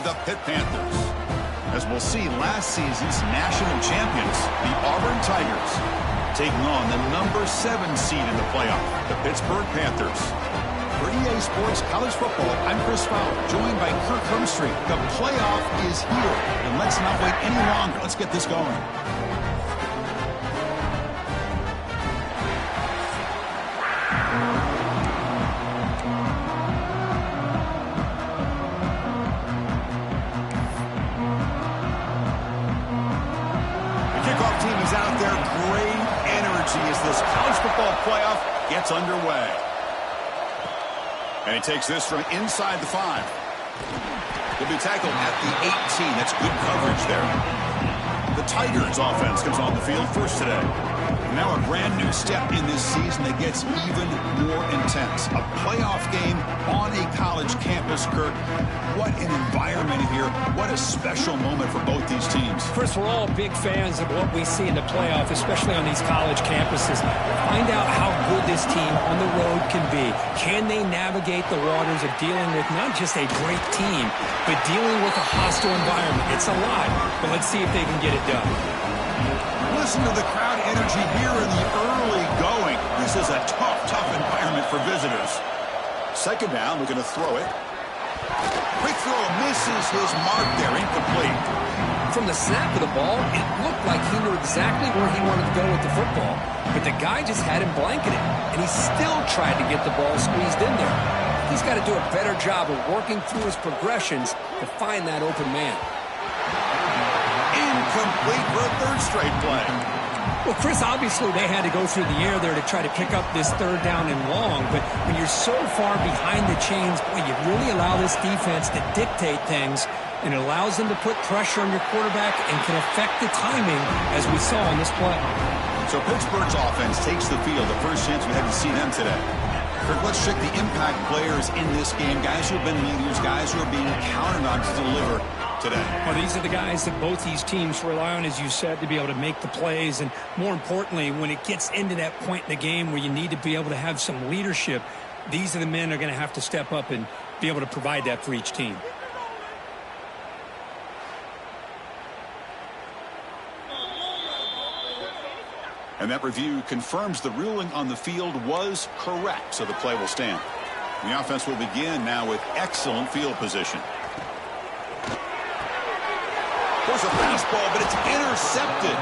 of the Pitt Panthers. As we'll see, last season's national champions, the Auburn Tigers, taking on the number 7 seed in the playoff, the Pittsburgh Panthers. For EA Sports College Football, I'm Chris Fowler, joined by Kirk Hermstreet. The playoff is here, and let's not wait any longer. Let's get this going. Out there, great energy as this college football playoff gets underway. And he takes this from inside the 5. He'll be tackled at the 18. That's good coverage there. The Tigers offense comes on the field first today. Now a brand new step in this season that gets even more intense. A playoff game on a college campus, Kirk. What an environment here. What a special moment for both these teams. First, we're all big fans of what we see in the playoff, especially on these college campuses. Find out how good this team on the road can be. Can they navigate the waters of dealing with not just a great team, but dealing with a hostile environment? It's a lot, but let's see if they can get it done. Listen to the crowd energy here in the early going. This is a tough environment for visitors. Second down, looking to throw it. Quick throw misses his mark there, incomplete. From the snap of the ball, it looked like he knew exactly where he wanted to go with the football, but the guy just had him blanketed, and he still tried to get the ball squeezed in there. He's got to do a better job of working through his progressions to find that open man. Incomplete for a third straight play. Well, Chris, obviously they had to go through the air there to try to pick up this third down and long, but when you're so far behind the chains, boy, you really allow this defense to dictate things, and it allows them to put pressure on your quarterback and can affect the timing, as we saw on this play. So Pittsburgh's offense takes the field, the first chance we had to see them today. Kirk, let's check the impact players in this game, guys who have been leaders, guys who are being counted on to deliver today. Well, these are the guys that both these teams rely on, as you said, to be able to make the plays. And more importantly, when it gets into that point in the game where you need to be able to have some leadership, these are the men that are going to have to step up and be able to provide that for each team. And that review confirms the ruling on the field was correct, so the play will stand. The offense will begin now with excellent field position. There's a fastball, but it's intercepted.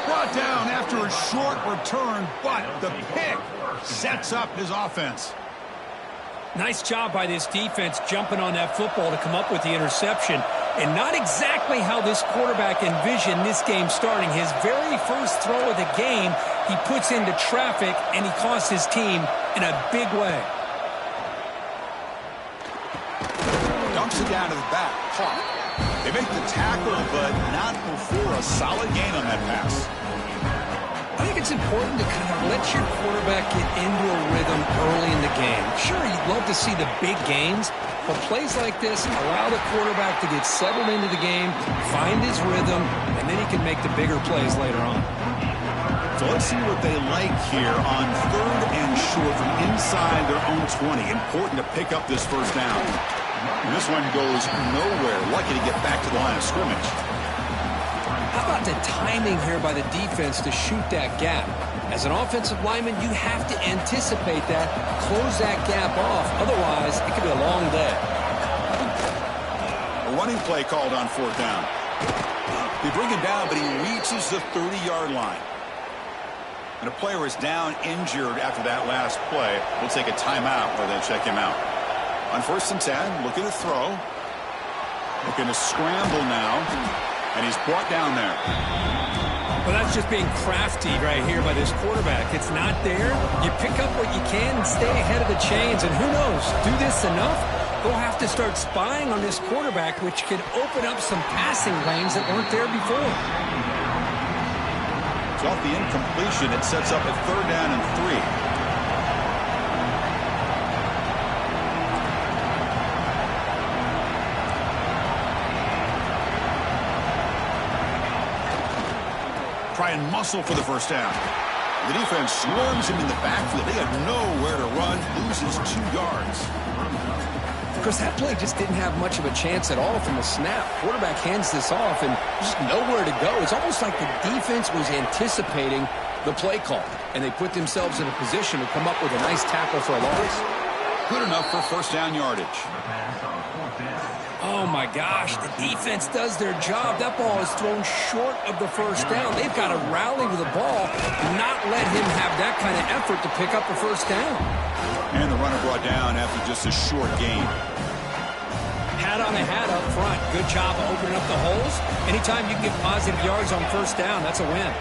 Brought down after a short return, but the pick sets up his offense. Nice job by this defense jumping on that football to come up with the interception. And not exactly how this quarterback envisioned this game starting. His very first throw of the game, he puts into traffic, and he costs his team in a big way. Dumps it down to the back. Caught. They make the tackle, but not before a solid gain on that pass. I think it's important to kind of let your quarterback get into a rhythm early in the game. Sure, you'd love to see the big gains, but plays like this allow the quarterback to get settled into the game, find his rhythm, and then he can make the bigger plays later on. So let's see what they like here on third and short from inside their own 20. Important to pick up this first down. And this one goes nowhere. Lucky to get back to the line of scrimmage. How about the timing here by the defense to shoot that gap? As an offensive lineman, you have to anticipate that, close that gap off. Otherwise, it could be a long day. A running play called on fourth down. They bring him down, but he reaches the 30-yard line. And a player is down injured after that last play. We'll take a timeout or then check him out. On 1st and 10, looking to throw. Looking to scramble now. And he's brought down there. Well, that's just being crafty right here by this quarterback. It's not there. You pick up what you can and stay ahead of the chains. And who knows, do this enough, they'll have to start spying on this quarterback, which could open up some passing lanes that weren't there before. So off the incompletion, it sets up a 3rd down and 3. Try and muscle for the first down. The defense swarms him in the backfield. They have nowhere to run. Loses 2 yards. Chris, that play just didn't have much of a chance at all from the snap. Quarterback hands this off and just nowhere to go. It's almost like the defense was anticipating the play call, and they put themselves in a position to come up with a nice tackle for a loss. Good enough for first down yardage. Oh, my gosh, the defense does their job. That ball is thrown short of the first down. They've got to rally to the ball and not let him have that kind of effort to pick up a first down. And the runner brought down after just a short gain. Hat on a hat up front. Good job of opening up the holes. Anytime you can get positive yards on first down, that's a win.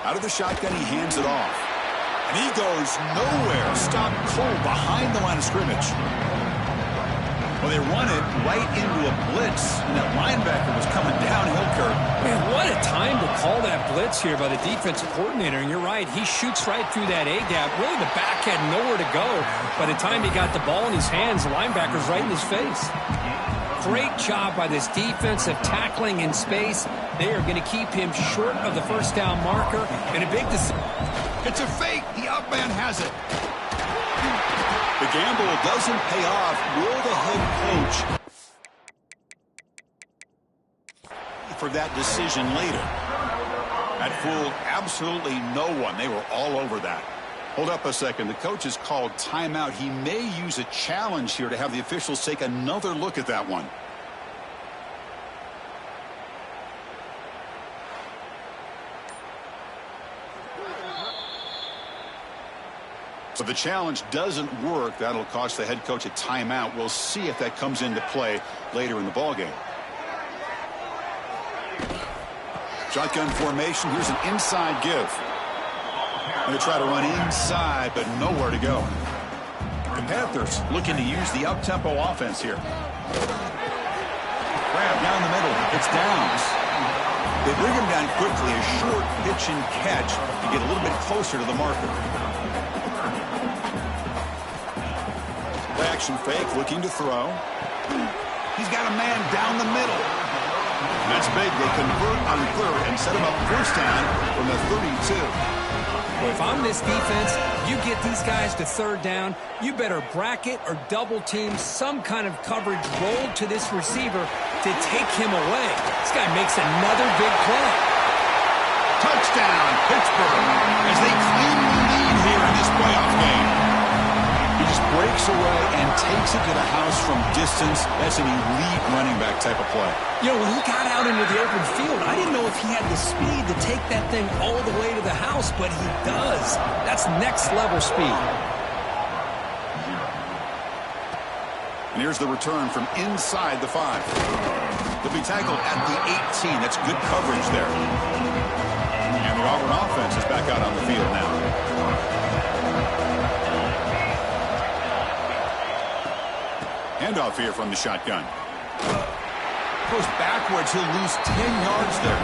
Out of the shotgun, he hands it off. And he goes nowhere. Stopped cold behind the line of scrimmage. Well, they run it right into a blitz, and that linebacker was coming downhill, Kurt. Man, what a time to call that blitz here by the defensive coordinator. And you're right, he shoots right through that A-gap. Really, the back had nowhere to go. By the time he got the ball in his hands, the linebacker's right in his face. Great job by this defensive tackling in space. They are going to keep him short of the first down marker. And a big decision. It's a fake. The up man has it. The gamble doesn't pay off. Will the head coach for that decision later? That fooled absolutely no one. They were all over that. Hold up a second. The coach has called timeout. He may use a challenge here to have the officials take another look at that one. So the challenge doesn't work. That'll cost the head coach a timeout. We'll see if that comes into play later in the ballgame. Shotgun formation. Here's an inside give. Going to try to run inside, but nowhere to go. The Panthers looking to use the up-tempo offense here. Grab down the middle. It's Downs. They bring him down quickly. A short pitch and catch to get a little bit closer to the marker. Action fake, looking to throw. He's got a man down the middle. That's big. They convert on third and set him up first down from the 32. Well, if I'm this defense, you get these guys to third down, you better bracket or double team some kind of coverage rolled to this receiver to take him away. This guy makes another big play. Touchdown, Pittsburgh, as they claim the lead here in this playoff game. He just breaks away and takes it to the house from distance. That's an elite running back type of play. You know, when he got out into the open field, I didn't know if he had the speed to take that thing all the way to the house, but he does. That's next level speed. And here's the return from inside the 5. They'll be tackled at the 18. That's good coverage there. And the Auburn offense is back out on the field now. Handoff here from the shotgun. Goes backwards. He'll lose 10 yards there.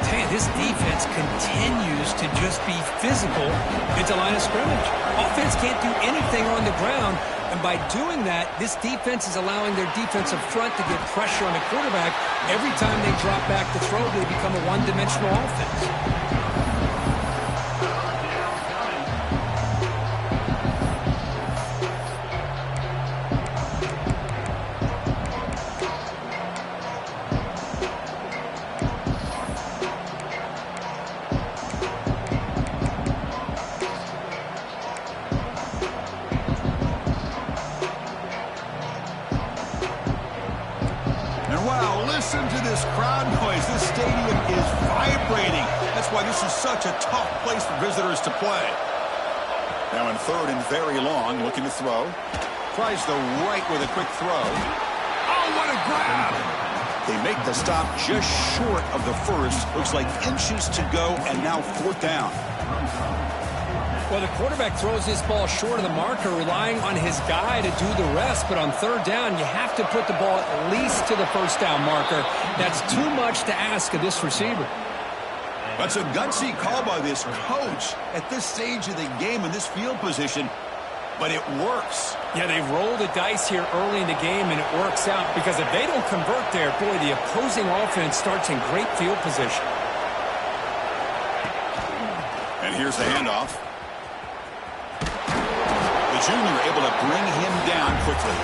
Man, this defense continues to just be physical into line of scrimmage. Offense can't do anything on the ground, and by doing that, this defense is allowing their defensive front to get pressure on the quarterback. Every time they drop back to throw, they become a one-dimensional offense. Listen to this crowd noise. This stadium is vibrating. That's why this is such a tough place for visitors to play. Now in third and very long, looking to throw. Tries the right with a quick throw. Oh, what a grab! They make the stop just short of the first. Looks like inches to go, and now fourth down. Well, the quarterback throws this ball short of the marker, relying on his guy to do the rest. But on third down, you have to put the ball at least to the first down marker. That's too much to ask of this receiver. That's a gutsy call by this coach at this stage of the game in this field position, but it works. Yeah, they roll the dice here early in the game, and it works out because if they don't convert there, boy, the opposing offense starts in great field position. And here's the handoff. The junior able to bring him down quickly.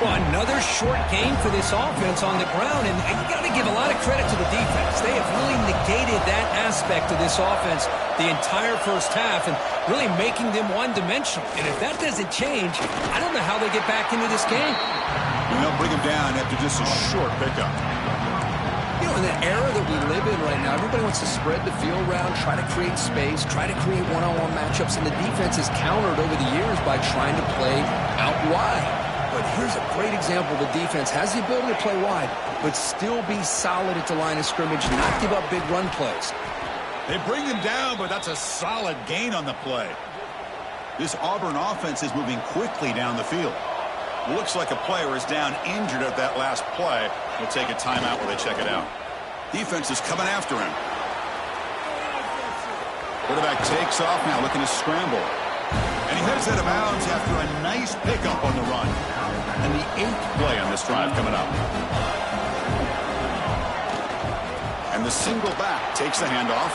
Well, another short game for this offense on the ground, and you got to give a lot of credit to the defense. They have really negated that aspect of this offense the entire first half and really making them one-dimensional. And if that doesn't change, I don't know how they get back into this game. And they'll bring him down after just a short pickup. You know, in the era that we live in right now, everybody wants to spread the field around, try to create space, try to create one-on-one matchups, and the defense has countered over the years by trying to play out wide. But here's a great example. The defense has the ability to play wide, but still be solid at the line of scrimmage, not give up big run plays. They bring him down, but that's a solid gain on the play. This Auburn offense is moving quickly down the field. Looks like a player is down injured at that last play. We'll take a timeout while they check it out. Defense is coming after him. Quarterback takes off now, looking to scramble. And he heads out of bounds after a nice pickup on the run. And the 8th play on this drive coming up. And the single back takes the handoff.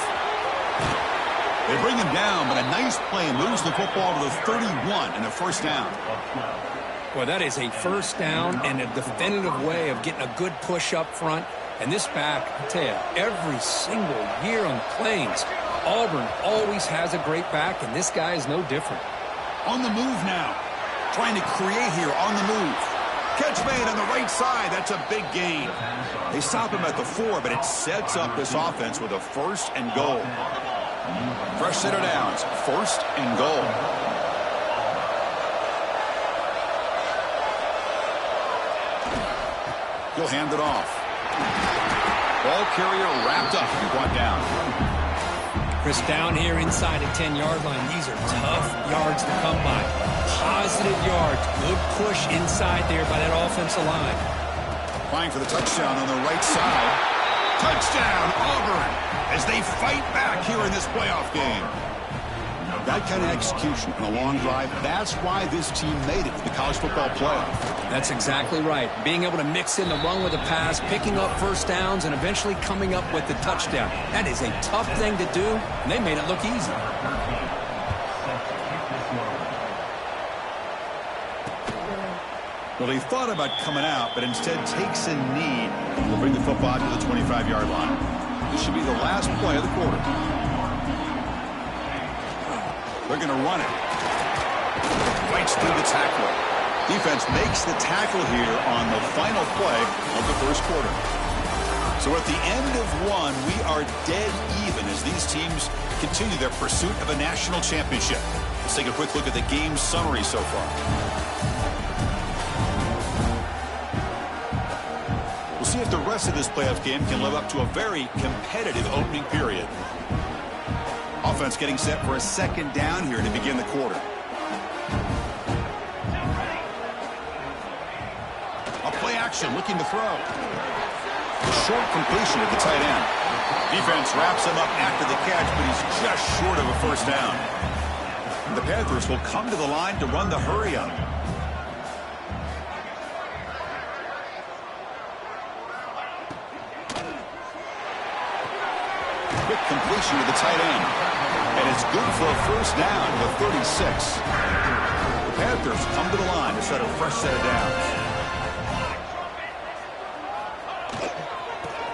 They bring him down, but a nice play moves the football to the 31 and a first down. Well, that is a first down and a definitive way of getting a good push up front. And this back, I tell you, every single year on the Plains, Auburn always has a great back, and this guy is no different. On the move now. Trying to create here on the move. Catch made on the right side. That's a big gain. They stop him at the 4, but it sets up this offense with a first and goal. Fresh set of downs. First and goal. He'll hand it off. Ball carrier wrapped up and brought down. Chris, down here inside the 10-yard line, these are tough yards to come by. Positive yards. Good push inside there by that offensive line. Applying for the touchdown on the right side. Touchdown, Auburn, as they fight back here in this playoff game. That kind of execution on a long drive, that's why this team made it to the college football playoff. That's exactly right. Being able to mix in the run with the pass, picking up first downs, and eventually coming up with the touchdown. That is a tough thing to do, and they made it look easy. Well, he thought about coming out, but instead takes a knee to bring the football to the 25-yard line. This should be the last play of the quarter. They're going to run it. Fights through the tackle. Defense makes the tackle here on the final play of the first quarter. So at the end of one, we are dead even as these teams continue their pursuit of a national championship. Let's take a quick look at the game summary so far. We'll see if the rest of this playoff game can live up to a very competitive opening period. Offense getting set for a second down here to begin the quarter. A play action looking to throw. Short completion at the tight end. Defense wraps him up after the catch, but he's just short of a first down. And the Panthers will come to the line to run the hurry up. Quick completion to the tight end. And it's good for a first down to the 36. The Panthers come to the line to set a fresh set of downs.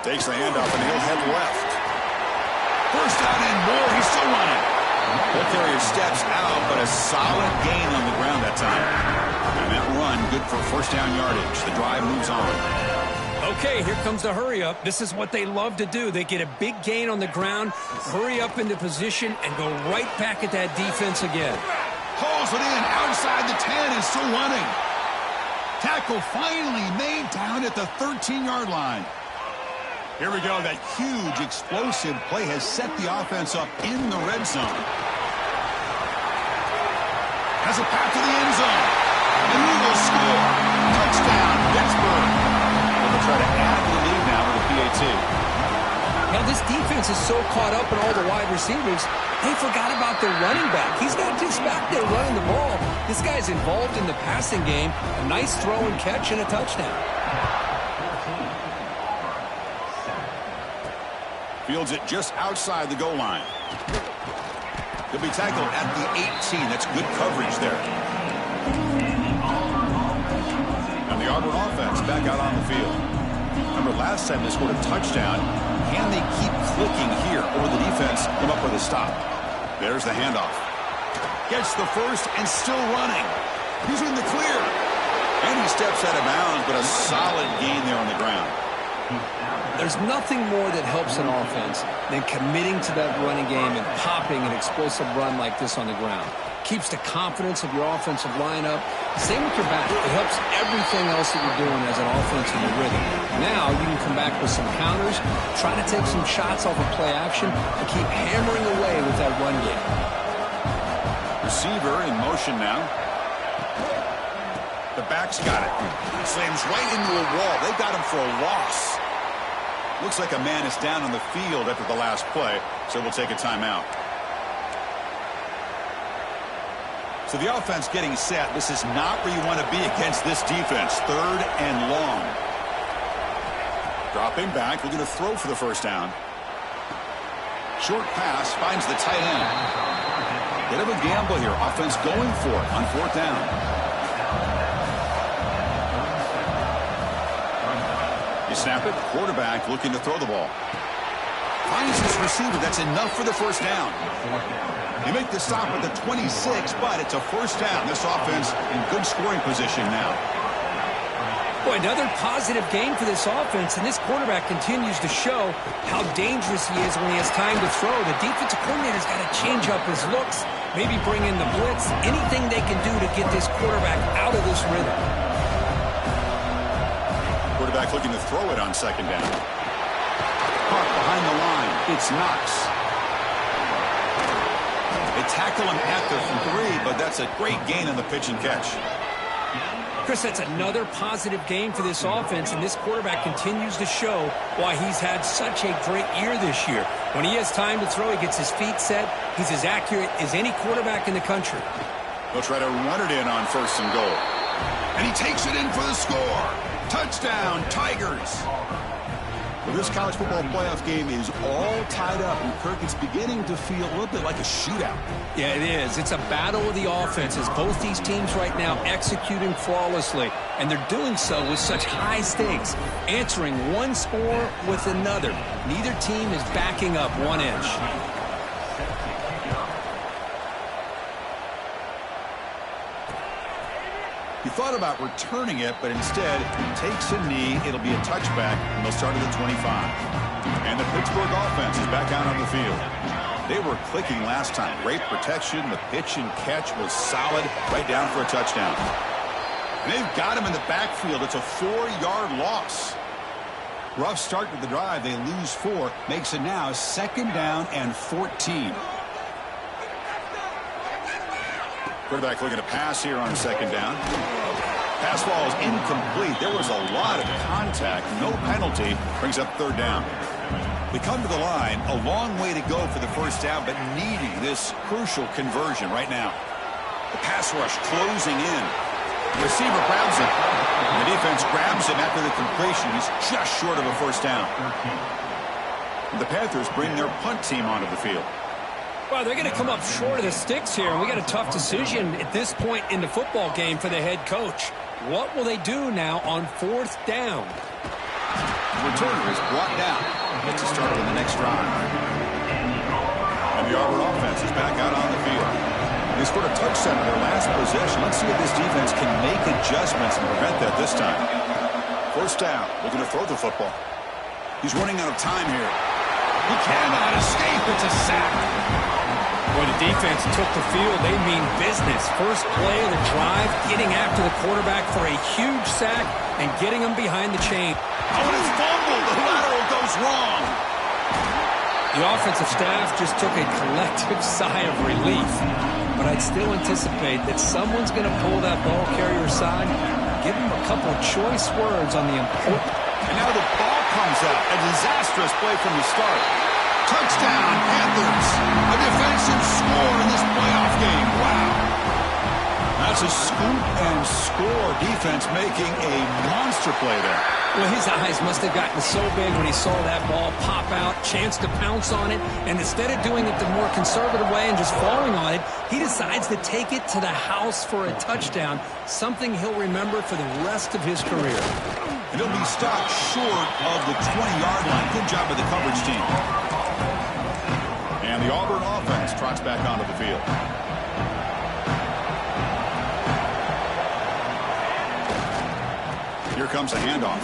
Takes the handoff and he'll head left. First down and more. He's still running. Ball carrier steps out, but a solid gain on the ground that time. And that run good for first down yardage. The drive moves on. Okay, here comes the hurry up. This is what they love to do. They get a big gain on the ground, hurry up into position, and go right back at that defense again. Hauls it in outside the 10 and still running. Tackle finally made down at the 13-yard line. Here we go. That huge explosive play has set the offense up in the red zone. Has a path to the end zone. The Eagles score. Touchdown, Pittsburgh. They'll try to add to the lead now with a PAT. Now, this defense is so caught up in all the wide receivers, they forgot about their running back. He's not just back there running the ball. This guy's involved in the passing game. A nice throw and catch and a touchdown. Fields it just outside the goal line. He'll be tackled at the 18. That's good coverage there. And the Auburn offense back out on the field. Remember, last time they scored a touchdown. Can they keep clicking here, or will the defense come up with a stop? There's the handoff. Gets the first and still running. He's in the clear. And he steps out of bounds, but a solid gain there on the ground. There's nothing more that helps an offense than committing to that running game and popping an explosive run like this on the ground. Keeps the confidence of your offensive lineup. Same with your back. It helps everything else that you're doing as an offense in the rhythm. Now you can come back with some counters, try to take some shots off of play action, and keep hammering away with that run game. Receiver in motion now. The back's got it. Slams right into a wall. They got him for a loss. Looks like a man is down on the field after the last play, so we'll take a timeout. So the offense getting set. This is not where you want to be against this defense. 3rd and long. Dropping back. We're going to throw for the first down. Short pass finds the tight end. Bit of a gamble here. Offense going for it on 4th down. You snap it. Quarterback looking to throw the ball. Finds his receiver. That's enough for the first down. You make the stop at the 26, but it's a first down. This offense in good scoring position now. Boy, another positive game for this offense, and this quarterback continues to show how dangerous he is when he has time to throw. The defensive coordinator's got to change up his looks, maybe bring in the blitz, anything they can do to get this quarterback out of this rhythm. Quarterback looking to throw it on 2nd down. Caught behind the line. It's Knox. They tackle him at the 3, but that's a great gain on the pitch and catch. Chris, that's another positive game for this offense, and this quarterback continues to show why he's had such a great year this year. When he has time to throw, he gets his feet set. He's as accurate as any quarterback in the country. They'll try to run it in on 1st and goal. And he takes it in for the score. Touchdown, Tigers. Well, this college football playoff game is all tied up, and Kirk, it's beginning to feel a little bit like a shootout. Yeah, it is. It's a battle of the offenses. Both these teams right now executing flawlessly, and they're doing so with such high stakes, answering one score with another. Neither team is backing up 1 inch. He thought about returning it, but instead takes a knee. It'll be a touchback, and they'll start at the 25. And the Pittsburgh offense is back out on the field. They were clicking last time. Great protection. The pitch and catch was solid, right down for a touchdown. And they've got him in the backfield. It's a 4-yard loss. Rough start to the drive. They lose 4. Makes it now 2nd down and 14. Quarterback looking to pass here on 2nd down. Pass ball is incomplete. There was a lot of contact. No penalty. Brings up 3rd down. We come to the line. A long way to go for the first down, but needing this crucial conversion right now. The pass rush closing in. The receiver grabs him. The defense grabs him after the completion. He's just short of a first down. The Panthers bring their punt team onto the field. Well, they're going to come up short of the sticks here, and we got a tough decision at this point in the football game for the head coach. What will they do now on 4th down? The returner is brought down. Gets a start on the next drive. And the Auburn offense is back out on the field. They scored a touchdown in their last possession. Let's see if this defense can make adjustments and prevent that this time. 1st down. Looking to throw the football. He's running out of time here. He cannot escape. It's a sack. Boy, the defense took the field. They mean business. First play of the drive, getting after the quarterback for a huge sack and getting him behind the chain. Oh, and it's fumbled. The lateral goes wrong. The offensive staff just took a collective sigh of relief. But I'd still anticipate that someone's going to pull that ball carrier aside, give him a couple of choice words on the important. And now the ball comes out. A disastrous play from the start. Touchdown, Panthers. A defensive score in this playoff game. Wow. That's a scoop and score. Defense making a monster play there. Well, his eyes must have gotten so big when he saw that ball pop out, chance to pounce on it, and instead of doing it the more conservative way and just falling on it, he decides to take it to the house for a touchdown, something he'll remember for the rest of his career. And he'll be stopped short of the 20-yard line. Good job by the coverage team. And the Auburn offense trots back onto the field. Here comes a handoff.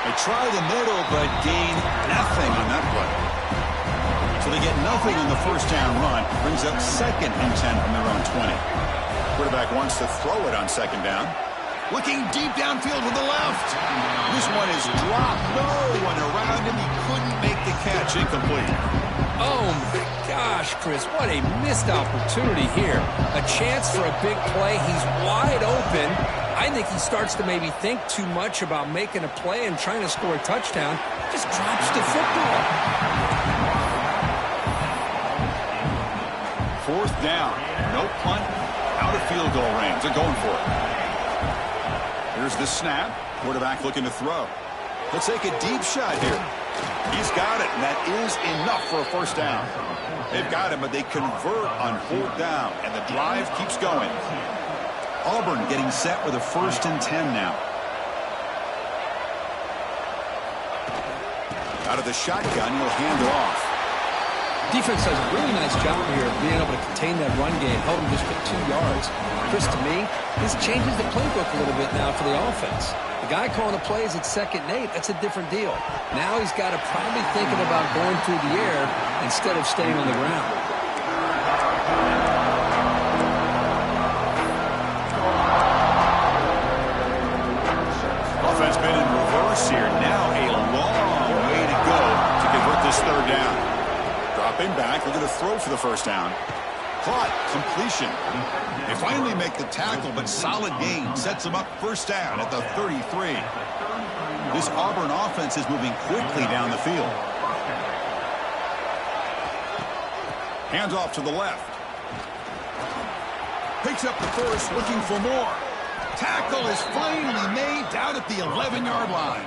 They try the middle, but gain nothing on that play. So they get nothing on the first down run. Brings up 2nd and 10 from their own 20. Quarterback wants to throw it on 2nd down. Looking deep downfield to the left. This one is dropped. No one around him. He couldn't make the catch. Incomplete. Oh, my gosh, Chris, what a missed opportunity here. A chance for a big play. He's wide open. I think he starts to maybe think too much about making a play and trying to score a touchdown. Just drops the football. 4th down. No punt. Out of field goal range. They're going for it. Here's the snap. Quarterback looking to throw. Let's take a deep shot here. He's got it, and that is enough for a first down. They've got him, but they convert on 4th down, and the drive keeps going. Auburn getting set with a 1st and 10 now. Out of the shotgun, he'll hand it off. Defense does a really nice job here of being able to contain that run game, held him just for 2 yards. Chris, to me, this changes the playbook a little bit now for the offense. The guy calling the plays at 2nd and 8, that's a different deal. Now he's got to probably thinking about going through the air instead of staying on the ground. Offense been in reverse here. Now a long way to go to convert this 3rd down. Dropping back, looking to throw for the first down. Caught, completion. They finally make the tackle, but solid gain sets them up first down at the 33. This Auburn offense is moving quickly down the field. Hands off to the left. Picks up the first, looking for more. Tackle is finally made down at the 11-yard line.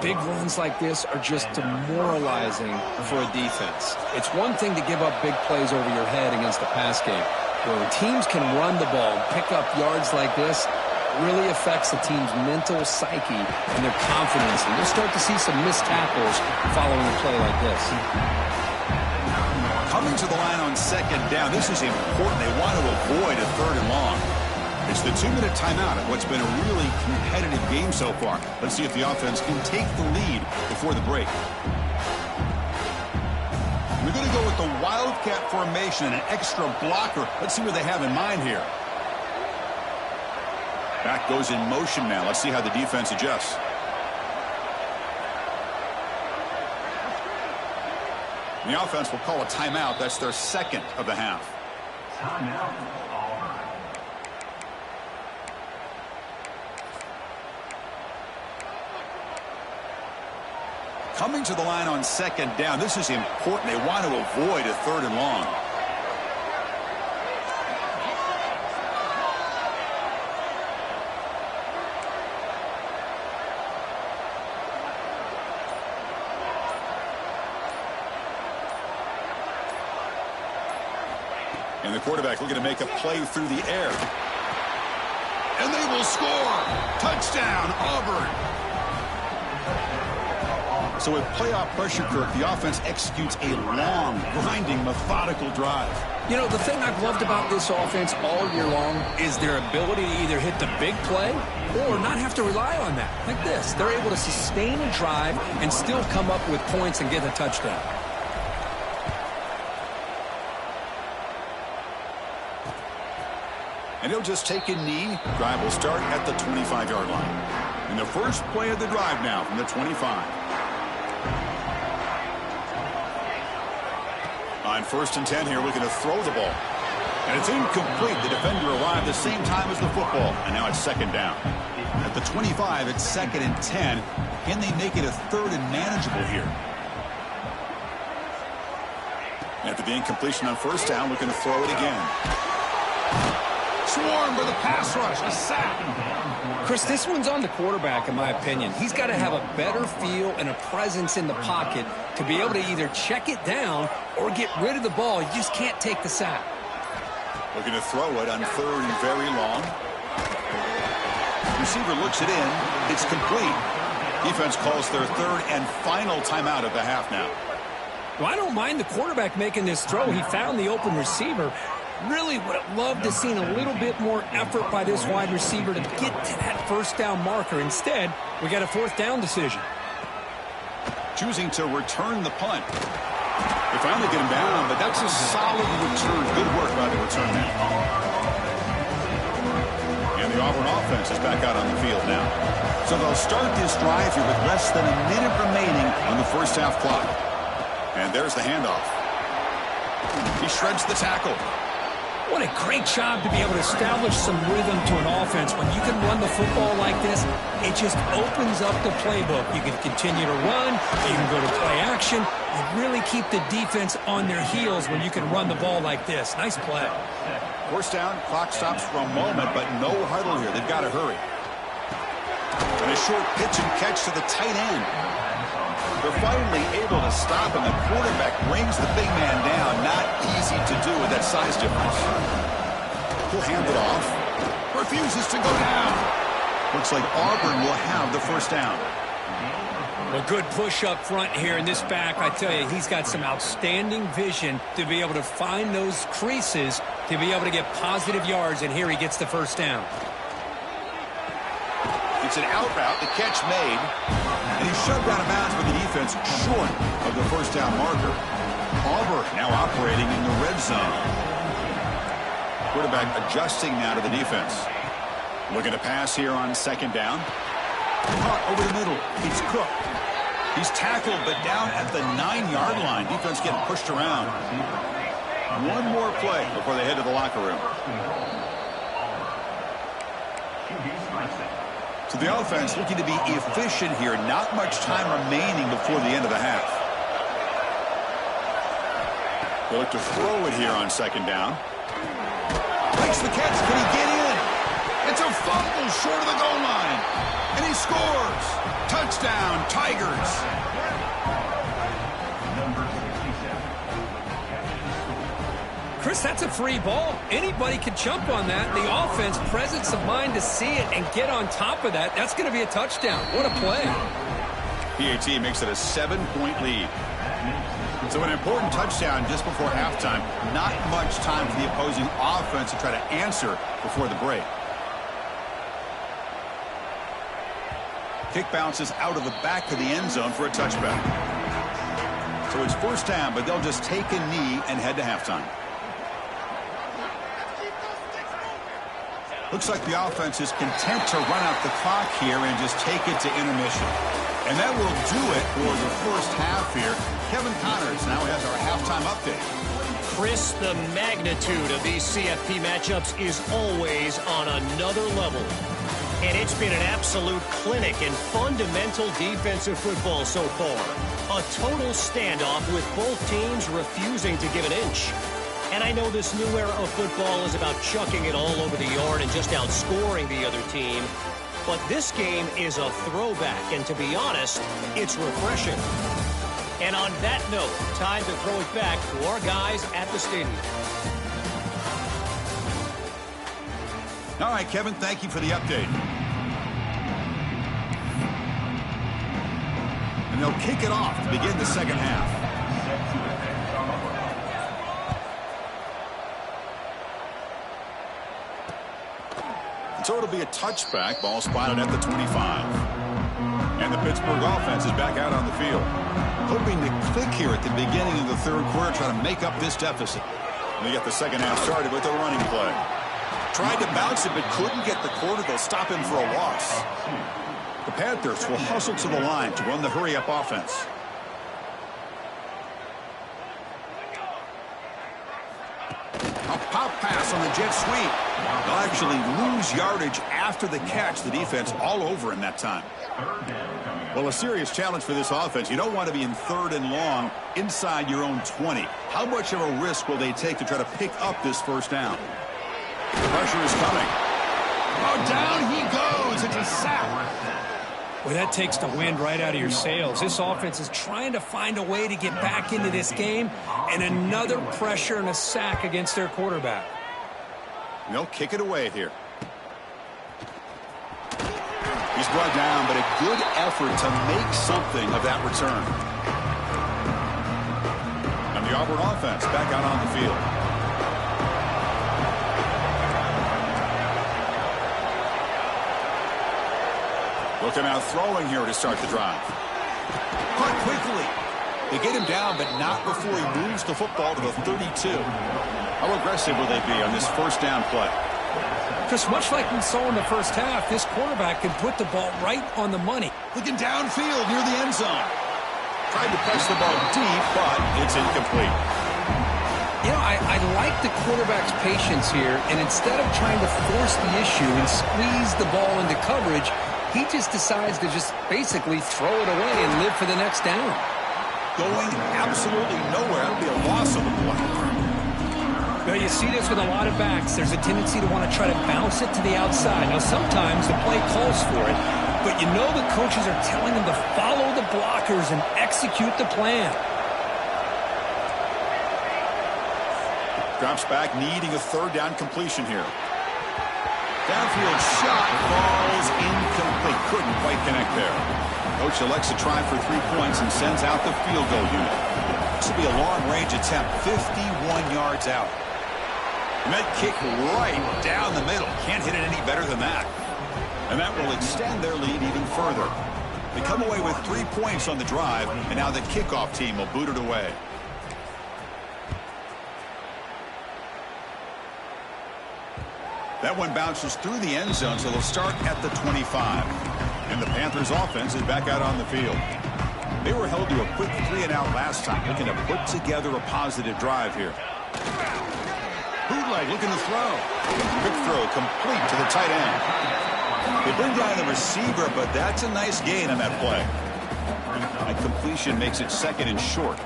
Big runs like this are just demoralizing for a defense. It's one thing to give up big plays over your head against the pass game. When teams can run the ball and pick up yards like this, it really affects the team's mental psyche and their confidence. And you'll start to see some missed tackles following a play like this. Coming to the line on 2nd down, this is important. They want to avoid a 3rd and long. It's the 2-minute timeout of what's been a really competitive game so far. Let's see if the offense can take the lead before the break. We're going to go with the Wildcat formation and an extra blocker. Let's see what they have in mind here. Back goes in motion now. Let's see how the defense adjusts. The offense will call a timeout. That's their 2nd of the half. Timeout, Auburn. Coming to the line on 2nd down. This is important. They want to avoid a 3rd and long. And the quarterback looking to make a play through the air. And they will score. Touchdown, Auburn. So with playoff pressure, Kirk, the offense executes a long, grinding, methodical drive. You know, the thing I've loved about this offense all year long is their ability to either hit the big play or not have to rely on that. Like this. They're able to sustain a drive and still come up with points and get a touchdown. And he'll just take a knee. Drive will start at the 25-yard line. And the first play of the drive now from the 25. On 1st and 10 here, looking to throw the ball. And it's incomplete. The defender arrived the same time as the football. And now it's 2nd down. At the 25, it's 2nd and 10. Can they make it a 3rd and manageable here? After the incompletion on 1st down, looking to throw it again. swarmed by the pass rush. A sack. Chris, this one's on the quarterback, in my opinion. He's got to have a better feel and a presence in the pocket to be able to either check it down or get rid of the ball. You just can't take the sack. Looking to throw it on 3rd and very long. Receiver looks it in. It's complete. Defense calls their 3rd and final timeout of the half now. Well, I don't mind the quarterback making this throw. He found the open receiver. Really would have loved to have seen a little bit more effort by this wide receiver to get to that 1st down marker. Instead, we got a 4th down decision. Choosing to return the punt. They finally get him down, but that's a solid return. Good work by the return man. And the Auburn offense is back out on the field now. So they'll start this drive here with less than a minute remaining on the 1st half clock. And there's the handoff. He shreds the tackle. What a great job to be able to establish some rhythm to an offense. When you can run the football like this, it just opens up the playbook. You can continue to run. You can go to play action. You really keep the defense on their heels when you can run the ball like this. Nice play. 1st down, clock stops for a moment, but no huddle here. They've got to hurry. And a short pitch and catch to the tight end. They're finally able to stop him. The quarterback brings the big man down. Not easy to do with that size difference. He'll hand it off. Refuses to go down. Looks like Auburn will have the 1st down. A good push up front here in this back. I tell you, he's got some outstanding vision to be able to find those creases, to be able to get positive yards, and here he gets the 1st down. It's an out route, the catch made, and he's shoved out of bounds with the defense short of the 1st down marker. Auburn now operating in the red zone. Quarterback adjusting now to the defense. Looking to pass here on 2nd down. Caught over the middle. It's Cook. He's tackled, but down at the 9-yard line. Defense getting pushed around. One more play before they head to the locker room. So the offense looking to be efficient here. Not much time remaining before the end of the half. They look to throw it here on 2nd down. Makes the catch. Can he get in? It's a fumble short of the goal line. And he scores. Touchdown, Tigers. Chris, that's a free ball. Anybody can jump on that. The offense, presence of mind to see it and get on top of that. That's going to be a touchdown. What a play. PAT makes it a 7-point lead. So an important touchdown just before halftime. Not much time for the opposing offense to try to answer before the break. Kick bounces out of the back of the end zone for a touchback. So it's 1st down, but they'll just take a knee and head to halftime. Looks like the offense is content to run out the clock here and just take it to intermission. And that will do it for the 1st half here. Kevin Connors now has our halftime update. Chris, the magnitude of these CFP matchups is always on another level. And it's been an absolute clinic in fundamental defensive football so far. A total standoff with both teams refusing to give an inch. And I know this new era of football is about chucking it all over the yard and just outscoring the other team. But this game is a throwback, and to be honest, it's refreshing. And on that note, time to throw it back to our guys at the stadium. All right, Kevin, thank you for the update. And they'll kick it off to begin the 2nd half. So it'll be a touchback. Ball spotted at the 25. And the Pittsburgh offense is back out on the field. Hoping to click here at the beginning of the 3rd quarter, trying to make up this deficit. And they get the 2nd half started with a running play. Tried to bounce it, but couldn't get the quarter. They'll stop him for a loss. The Panthers will hustle to the line to run the hurry-up offense. A pop pass on the jet sweep. They'll actually lose yardage after the catch. The defense all over him that time. Well, a serious challenge for this offense. You don't want to be in 3rd and long inside your own 20. How much of a risk will they take to try to pick up this 1st down? The pressure is coming. Oh, down he goes. It's a sack. Well, that takes the wind right out of your sails. This offense is trying to find a way to get back into this game, and another pressure and a sack against their quarterback. They'll kick it away here. He's brought down, but a good effort to make something of that return. And the Auburn offense back out on the field. Looking out throwing here to start the drive. Caught quickly. They get him down, but not before he moves the football to the 32. How aggressive will they be on this first down play? Because much like we saw in the first half, this quarterback can put the ball right on the money. Looking downfield near the end zone. Tried to press the ball deep, but it's incomplete. You know, I like the quarterback's patience here, and instead of trying to force the issue and squeeze the ball into coverage, he just decides to just basically throw it away and live for the next down. Going absolutely nowhere. That'll be a loss of the play. Well, you see this with a lot of backs. There's a tendency to want to try to bounce it to the outside. Now, sometimes the play calls for it, but you know the coaches are telling them to follow the blockers and execute the plan. Drops back, needing a third down completion here. Downfield shot falls incomplete. Couldn't quite connect there. Coach elects to try for 3 points and sends out the field goal unit. This will be a long-range attempt, 51 yards out. And that kick right down the middle. Can't hit it any better than that. And that will extend their lead even further. They come away with 3 points on the drive, and now the kickoff team will boot it away. That one bounces through the end zone, so they'll start at the 25. And the Panthers offense is back out on the field. They were held to a quick 3-and-out last time, looking to put together a positive drive here. Bootleg looking to throw. Quick throw complete to the tight end. They bring down the receiver, but that's a nice gain on that play. And completion makes it second and short.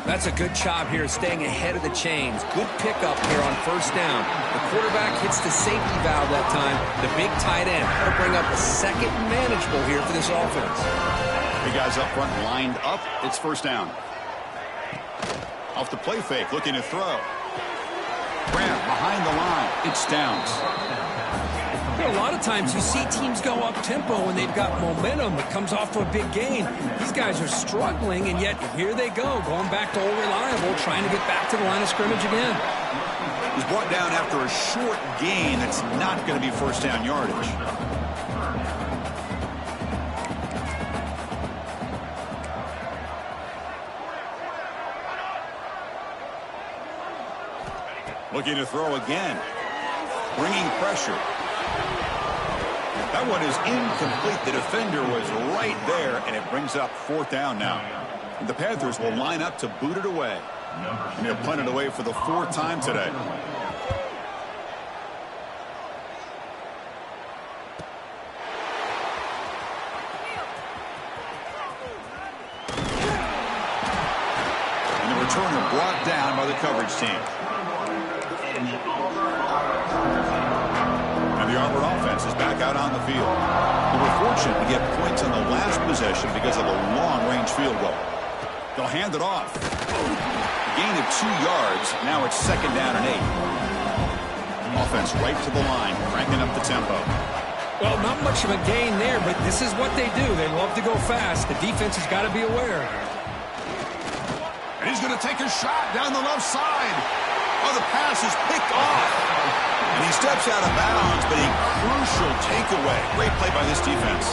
That's a good job here staying ahead of the chains. Good pickup here on first down. The quarterback hits the safety valve that time. The big tight end. That'll bring up a second manageable here for this offense. Big guys up front lined up. It's first down. Off the play fake, looking to throw. Grant behind the line. It's Downs. A lot of times you see teams go up-tempo when they've got momentum. It comes off to a big gain. These guys are struggling, and yet here they go, going back to old reliable, trying to get back to the line of scrimmage again. He's brought down after a short gain that's not going to be first down yardage. Looking to throw again. Bringing pressure. That one is incomplete. The defender was right there, and it brings up fourth down now. And the Panthers will line up to boot it away. And they'll punt it away for the 4th time today. And the returner brought down by the coverage team. The Auburn offense is back out on the field. They were fortunate to get points on the last possession because of a long-range field goal. They'll hand it off. A gain of 2 yards. Now it's second down and 8. Offense right to the line, cranking up the tempo. Well, not much of a gain there, but this is what they do. They love to go fast. The defense has got to be aware. And he's going to take a shot down the left side. Oh, the pass is picked off. And he steps out of bounds, but a crucial takeaway. Great play by this defense.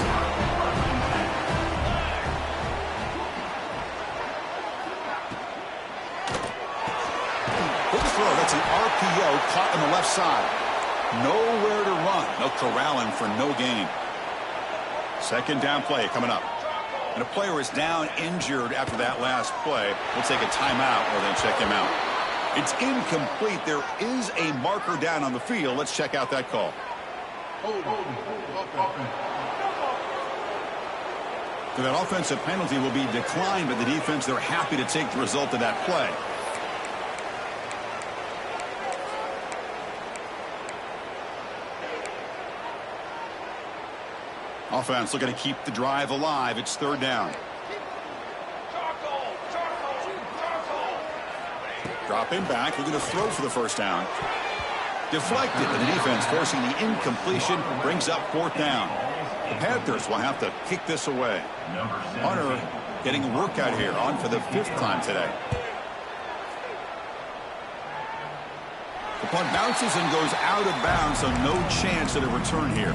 Good throw. That's an RPO caught on the left side. Nowhere to run. They'll corral him for no gain. Second down play coming up. And a player is down injured after that last play. We'll take a timeout or then check him out. It's incomplete. There is a marker down on the field. Let's check out that call. So that offensive penalty will be declined by the defense. They're happy to take the result of that play. Offense looking to keep the drive alive. It's third down. Dropping back, looking to throw for the first down. Deflected, and the defense forcing the incompletion brings up fourth down. The Panthers will have to kick this away. Hunter getting a workout here, on for the 5th time today. The punt bounces and goes out of bounds, so no chance at a return here.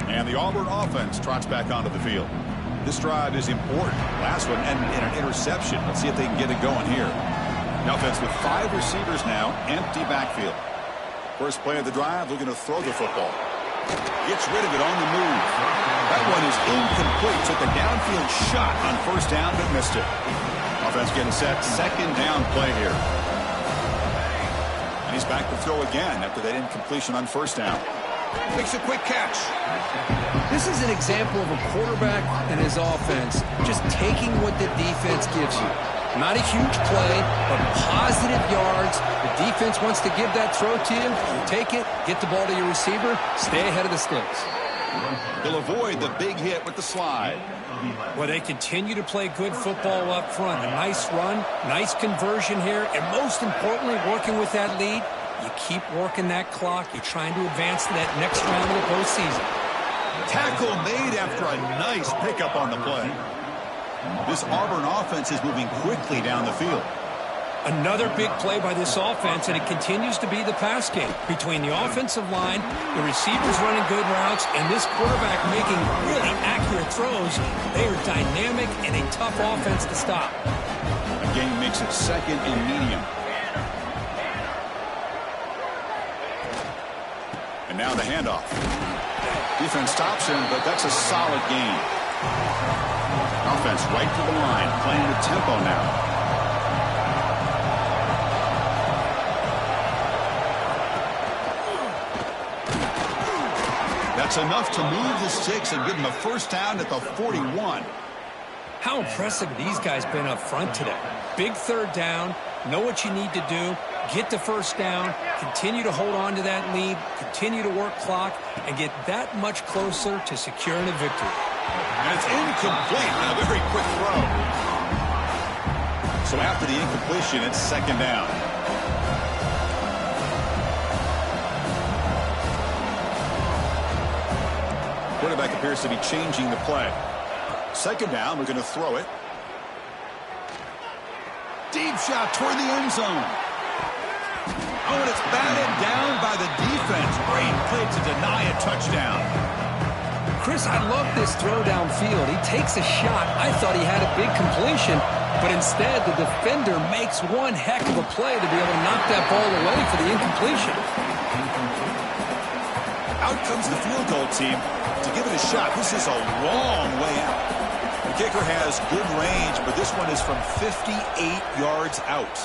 And the Auburn offense trots back onto the field. This drive is important. Last one ended in an interception. Let's see if they can get it going here. The offense with 5 receivers now, empty backfield. First play of the drive, looking to throw the football. Gets rid of it on the move. That one is incomplete. Took a downfield shot on first down, but missed it. Offense getting set. Second down play here. And he's back to throw again after that incompletion on first down. Makes a quick catch. This is an example of a quarterback and his offense just taking what the defense gives you. Not a huge play, but positive yards. The defense wants to give that throw to you. You take it, get the ball to your receiver, stay ahead of the sticks. He'll avoid the big hit with the slide. Well, they continue to play good football up front. A nice run, nice conversion here, and most importantly, working with that lead. You keep working that clock. You're trying to advance to that next round of the postseason. Tackle made after a nice pickup on the play. This Auburn offense is moving quickly down the field. Another big play by this offense, and it continues to be the pass game. Between the offensive line, the receivers running good routes, and this quarterback making really accurate throws, they are dynamic and a tough offense to stop. The game makes it second and medium. And now the handoff. Defense stops him, but that's a solid gain. Offense right to the line, playing with tempo now. That's enough to move the sticks and give them a first down at the 41. How impressive these guys been up front today. Big third down, know what you need to do, get the first down, continue to hold on to that lead, continue to work clock, and get that much closer to securing a victory. And it's incomplete on a very quick throw. So after the incompletion, it's second down. Quarterback appears to be changing the play. Second down, we're going to throw it. Deep shot toward the end zone. Oh, and it's batted down by the defense. Great play to deny a touchdown. Chris, I love this throw downfield. He takes a shot. I thought he had a big completion, but instead the defender makes one heck of a play to be able to knock that ball away for the incompletion. Out comes the field goal team to give it a shot. This is a long way out. The kicker has good range, but this one is from 58 yards out.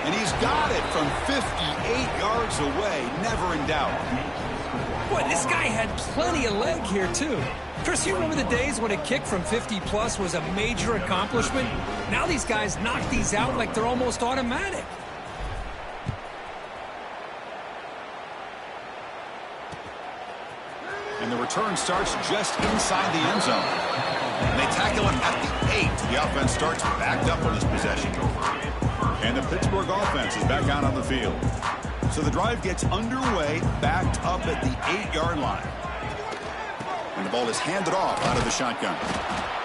And he's got it from 58 yards away, never in doubt. Boy, this guy had plenty of leg here, too. Chris, you remember the days when a kick from 50-plus was a major accomplishment? Now these guys knock these out like they're almost automatic. And the return starts just inside the end zone. And they tackle him at the 8. The offense starts backed up on this possession. And the Pittsburgh offense is back out on the field. So the drive gets underway, backed up at the 8-yard line. And the ball is handed off out of the shotgun.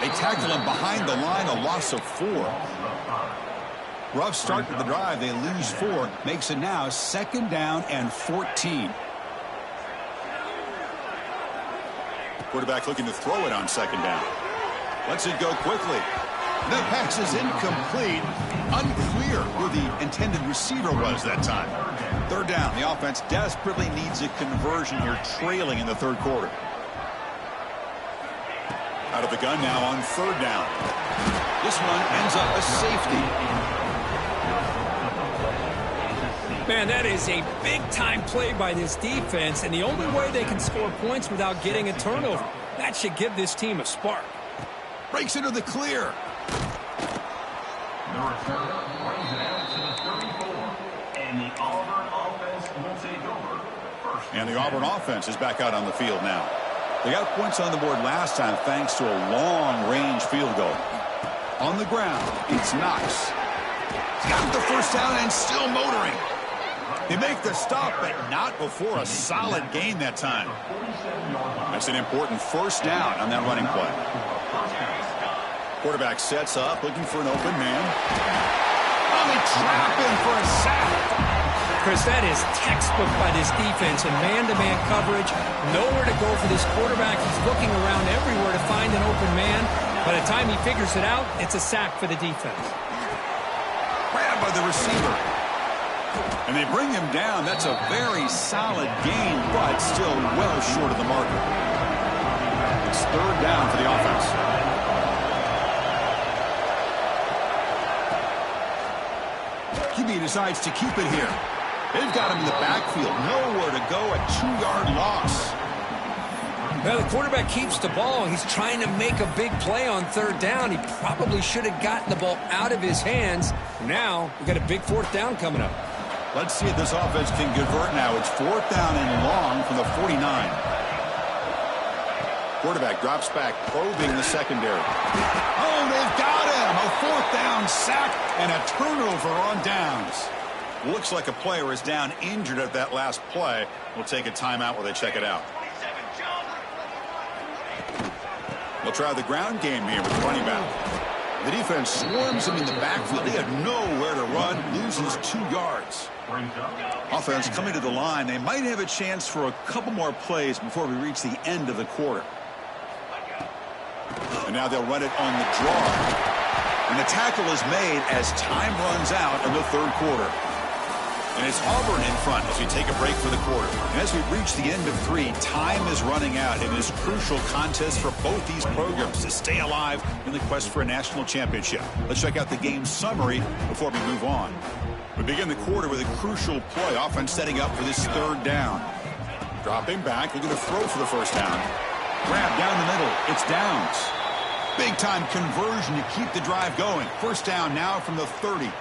They tackle him behind the line, a loss of 4. Rough start to the drive. They lose 4. Makes it now second down and 14. Quarterback looking to throw it on second down. Lets it go quickly. The pass is incomplete. Unclear who the intended receiver was that time. Third down. The offense desperately needs a conversion here, trailing in the third quarter. Out of the gun now on third down. This one ends up a safety. Man, that is a big-time play by this defense, and the only way they can score points without getting a turnover. That should give this team a spark. Breaks into the clear. The returner brings it out to the 34. And the Auburn offense will take over. First And the Auburn offense is back out on the field now. They got points on the board last time thanks to a long-range field goal. On the ground, it's Knox. He's got the first down and still motoring. They make the stop, but not before a solid gain that time. That's an important first down on that running play. Quarterback sets up, looking for an open man. Oh, they trap him for a sack. Chris, that is textbook by this defense and man-to-man coverage. Nowhere to go for this quarterback. He's looking around everywhere to find an open man. By the time he figures it out, it's a sack for the defense. Grabbed by the receiver. And they bring him down. That's a very solid gain, but still well short of the marker. It's third down for the offense. QB decides to keep it here. They've got him in the backfield. Nowhere to go. A 2-yard loss. Well, the quarterback keeps the ball. He's trying to make a big play on third down. He probably should have gotten the ball out of his hands. Now, we've got a big fourth down coming up. Let's see if this offense can convert now. It's fourth down and long from the 49. Quarterback drops back, probing the secondary. Oh, they've got him. A fourth down sack and a turnover on downs. Looks like a player is down injured at that last play. We'll take a timeout while they check it out. We'll try the ground game here with the running back. The defense swarms him in the backfield. They have nowhere to run. Loses 2 yards. Offense coming to the line. They might have a chance for a couple more plays before we reach the end of the quarter. And now they'll run it on the draw. And the tackle is made as time runs out in the third quarter. And it's Auburn in front as we take a break for the quarter. And as we reach the end of 3, time is running out in this crucial contest for both these programs to stay alive in the quest for a national championship. Let's check out the game summary before we move on. We begin the quarter with a crucial play. Offense setting up for this third down. Dropping back, looking to throw for the first down. Grab down the middle. It's Downs. Big-time conversion to keep the drive going. First down now from the 30.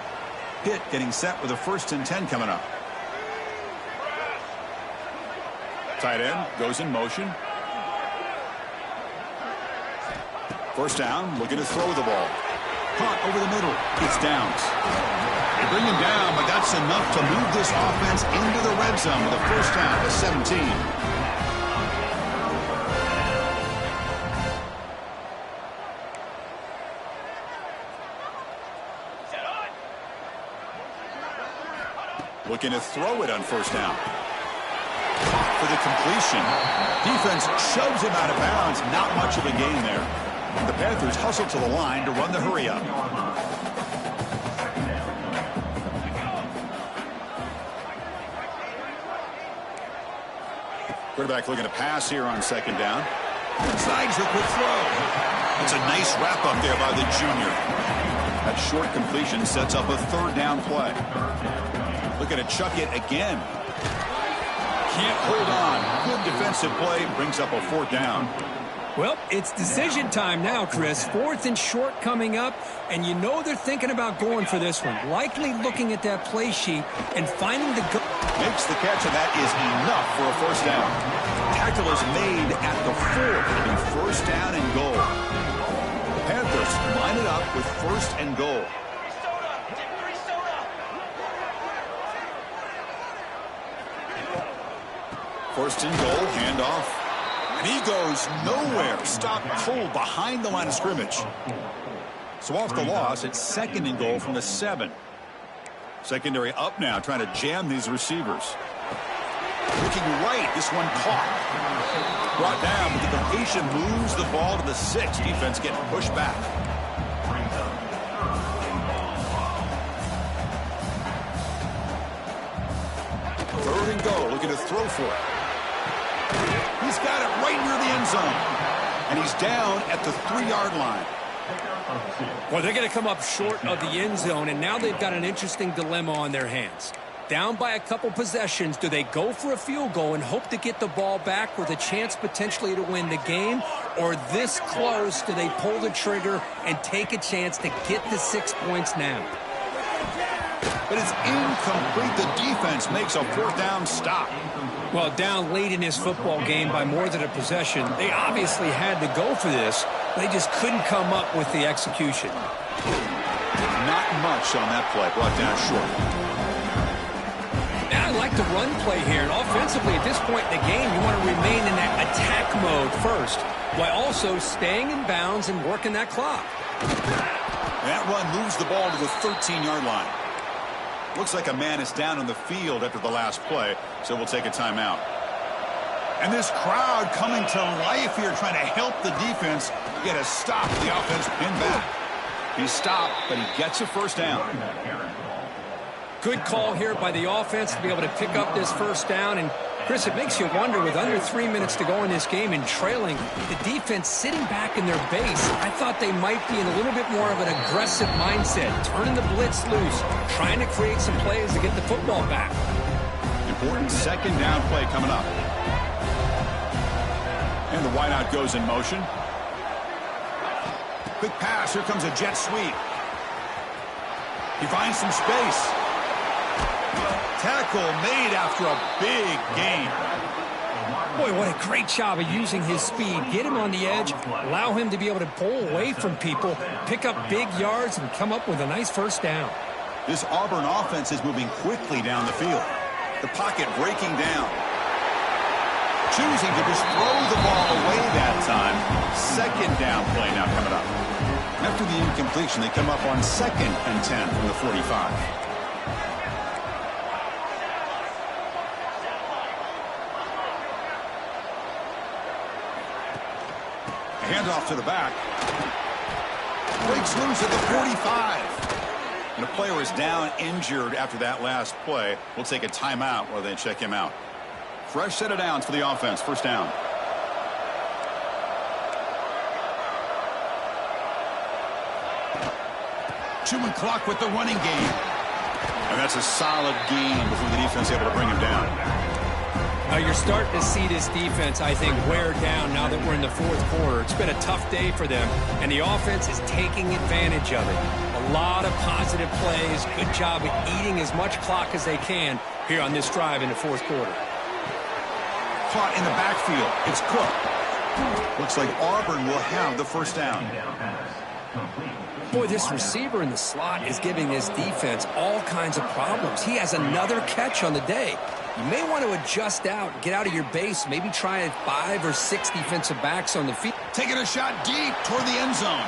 Pitt getting set with a 1st and 10 coming up. Tight end goes in motion. First down, looking to throw the ball. Caught over the middle. It's Downs. They bring him down, but that's enough to move this offense into the red zone with a first down to 17. Looking to throw it on first down. For the completion. Defense shoves him out of bounds. Not much of a gain there. The Panthers hustle to the line to run the hurry up. Quarterback looking to pass here on second down. Slides the quick throw. It's a nice wrap up there by the junior. That short completion sets up a third down play. Looking to chuck it again. Can't hold on. Good defensive play. Brings up a fourth down. Well, it's decision time now, Chris. 4th and short coming up, and you know they're thinking about going for this one. Likely looking at that play sheet and finding the go. Makes the catch, and that is enough for a first down. Tackle is made at the 4. It'll be first down and goal. The Panthers line it up with first and goal. First and goal, handoff. And he goes nowhere. Stop cold behind the line of scrimmage. So off the loss, it's 2nd and goal from the 7. Secondary up now, trying to jam these receivers. Looking right, this one caught. Brought down, but the completion moves the ball to the 6. Defense getting pushed back. Third and goal, looking to throw for it. He's got it right near the end zone. And he's down at the 3-yard line. Well, they're going to come up short of the end zone, and now they've got an interesting dilemma on their hands. Down by a couple possessions, do they go for a field goal and hope to get the ball back with a chance potentially to win the game? Or this close, do they pull the trigger and take a chance to get the 6 points now? But it's incomplete. The defense makes a fourth down stop. Well, down late in this football game by more than a possession, they obviously had to go for this. They just couldn't come up with the execution. Not much on that play, brought down short. I like the run play here, and offensively at this point in the game, you want to remain in that attack mode first, while also staying in bounds and working that clock. That run moves the ball to the 13-yard line. Looks like a man is down on the field after the last play, so we'll take a timeout. And this crowd coming to life here, trying to help the defense get a stop. The offense pinned back. He stopped, but he gets a first down. Good call here by the offense to be able to pick up this first down. And, Chris, it makes you wonder, with under 3 minutes to go in this game and trailing, the defense sitting back in their base, I thought they might be in a little bit more of an aggressive mindset, turning the blitz loose, trying to create some plays to get the football back. Important second down play coming up. And the wideout goes in motion. Quick pass. Here comes a jet sweep. He finds some space. Tackle made after a big gain. Boy, what a great job of using his speed. Get him on the edge, allow him to be able to pull away from people, pick up big yards, and come up with a nice first down. This Auburn offense is moving quickly down the field. The pocket breaking down. Choosing to just throw the ball away that time. Second down play now coming up. After the incompletion, they come up on 2nd and 10 from the 45. Handoff to the back. Breaks loose at the 45. And a player is down injured after that last play. We'll take a timeout while they check him out. Fresh set of downs for the offense. First down. Chewing clock with the running game. And that's a solid gain before the defense able to bring him down. Now you're starting to see this defense, I think, wear down now that we're in the fourth quarter. It's been a tough day for them, and the offense is taking advantage of it. A lot of positive plays. Good job at eating as much clock as they can here on this drive in the fourth quarter. Caught in the backfield. It's Cook. Looks like Auburn will have the first down. Boy, this receiver in the slot is giving this defense all kinds of problems. He has another catch on the day. You may want to adjust out, get out of your base, maybe try 5 or 6 defensive backs on the field. Taking a shot deep toward the end zone.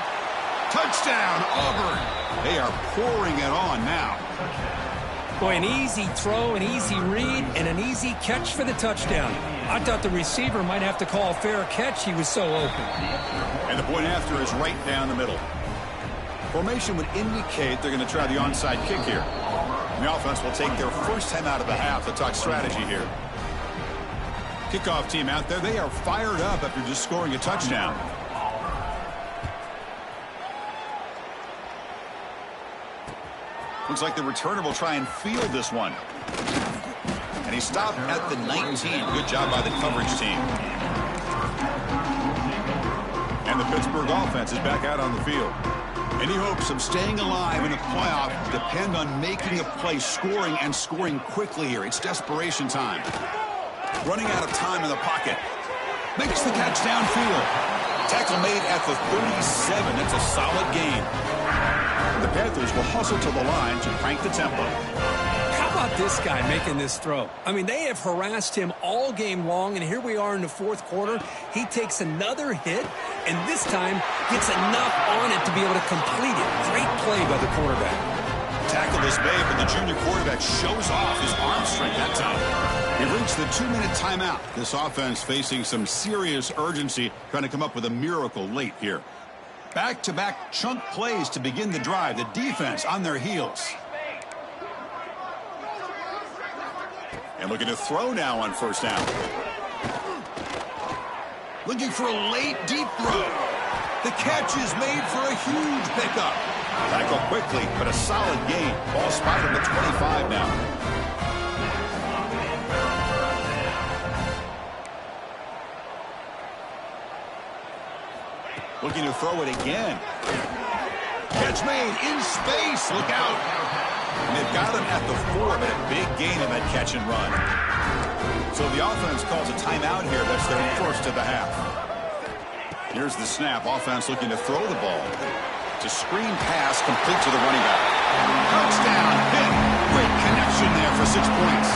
Touchdown, Auburn. They are pouring it on now. Boy, an easy throw, an easy read, and an easy catch for the touchdown. I thought the receiver might have to call a fair catch. He was so open. And the point after is right down the middle. Formation would indicate they're going to try the onside kick here. And the offense will take their first time out of the half to talk strategy here. Kickoff team out there. They are fired up after just scoring a touchdown. Looks like the returner will try and field this one. And he stopped at the 19. Good job by the coverage team. And the Pittsburgh offense is back out on the field. Any hopes of staying alive in the playoff depend on making a play, scoring, and scoring quickly here. It's desperation time. Running out of time in the pocket. Makes the catch downfield. Tackle made at the 37. That's a solid gain. The Panthers will hustle to the line to crank the tempo. How about this guy making this throw? I mean, they have harassed him all game long, and here we are in the fourth quarter. He takes another hit, and this time gets enough on it to be able to complete it. Great play by the quarterback. Tackle this babe, and the junior quarterback shows off his arm strength that time. We've reached the 2-minute timeout. This offense facing some serious urgency, trying to come up with a miracle late here. Back-to-back chunk plays to begin the drive. The defense on their heels. And looking to throw now on first down. Looking for a late deep throw. The catch is made for a huge pickup. Tackle quickly, but a solid gain. Ball spotted at 25 now. Looking to throw it again. Catch made in space. Look out. And they've got him at the 4, but a big gain on that catch and run. So the offense calls a timeout here. That's their first of the half. Here's the snap. Offense looking to throw the ball. To screen pass complete to the running back. Touchdown, Pitt. Great connection there for 6 points.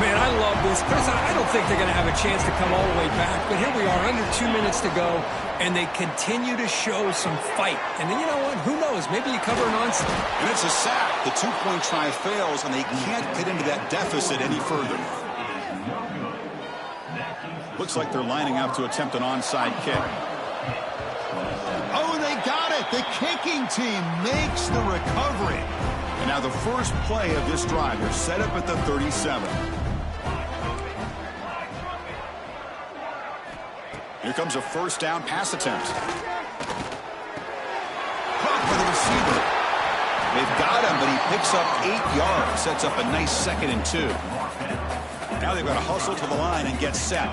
Man, I love this. Chris, I don't think they're going to have a chance to come all the way back. But here we are, under 2 minutes to go, and they continue to show some fight. And then, you know what? Who knows? Maybe you cover an onside. And it's a sack. The 2-point try fails, and they can't get into that deficit any further. Looks like they're lining up to attempt an onside kick. Oh, they got it. The kicking team makes the recovery. And now the first play of this drive. They're set up at the 37. Here comes a first down pass attempt. Caught for the receiver. They've got him, but he picks up 8 yards. Sets up a nice 2nd and 2. Now they've got to hustle to the line and get set.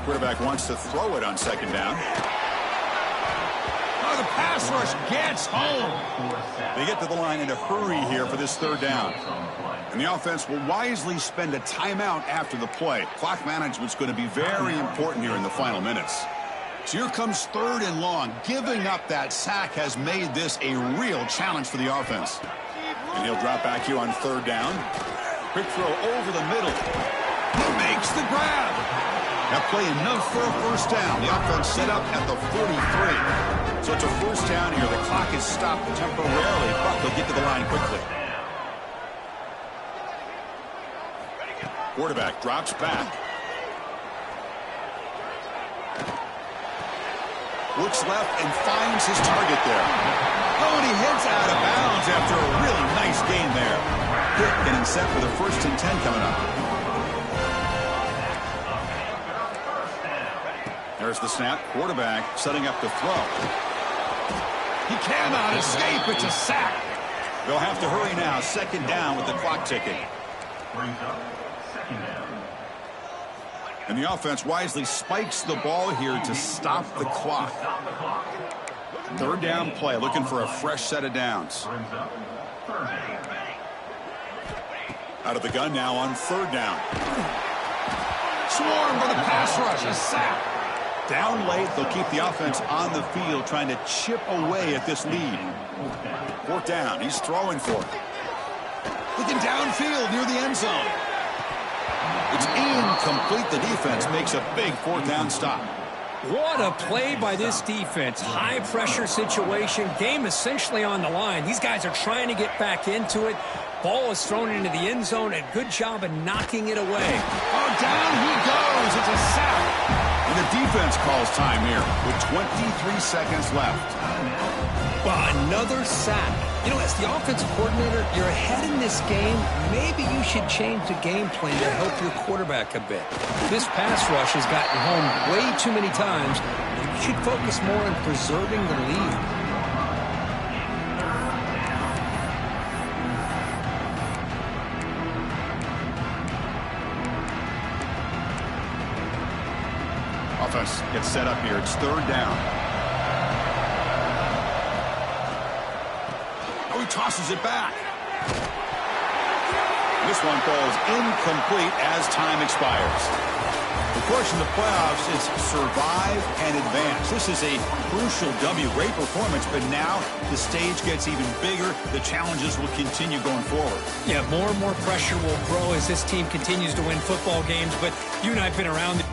Quarterback wants to throw it on 2nd down. Oh, the pass rush gets home. They get to the line in a hurry here for this 3rd down. And the offense will wisely spend a timeout after the play. Clock management's going to be very important here in the final minutes. So here comes 3rd and long. Giving up that sack has made this a real challenge for the offense. And he'll drop back here on 3rd down. Quick throw over the middle. He makes the grab. That play enough for a first down. The offense set up at the 43. So it's a first down here. The clock is stopped temporarily, but they'll get to the line quickly. Quarterback drops back. Looks left and finds his target there. Oh, and he heads out of bounds after a really nice gain there. Pitt getting set for the 1st and 10 coming up. There's the snap. Quarterback setting up to throw. He cannot escape. It's a sack. They'll have to hurry now. 2nd down with the clock ticking. And the offense wisely spikes the ball here to stop the clock. 3rd down play, looking for a fresh set of downs. Out of the gun now on 3rd down. Swarm for the pass rush. A sack. Down late, they'll keep the offense on the field trying to chip away at this lead. 4th down, he's throwing for it. Looking downfield near the end zone. It's incomplete. The defense makes a big 4th down stop. What a play by this defense. High pressure situation. Game essentially on the line. These guys are trying to get back into it. Ball is thrown into the end zone. A good job of knocking it away. Oh, down he goes. It's a sack. And the defense calls time here with 23 seconds left. Well, another sack. You know, as the offensive coordinator, you're ahead in this game. Maybe you should change the game plan to help your quarterback a bit. This pass rush has gotten home way too many times. You should focus more on preserving the lead. Offense gets set up here. It's 3rd down. Oh, he tosses it back. This one falls incomplete as time expires. Of course, in the playoffs, it's survive and advance. This is a crucial W. Great performance, but now the stage gets even bigger. The challenges will continue going forward. Yeah, more and more pressure will grow as this team continues to win football games, but you and I have been around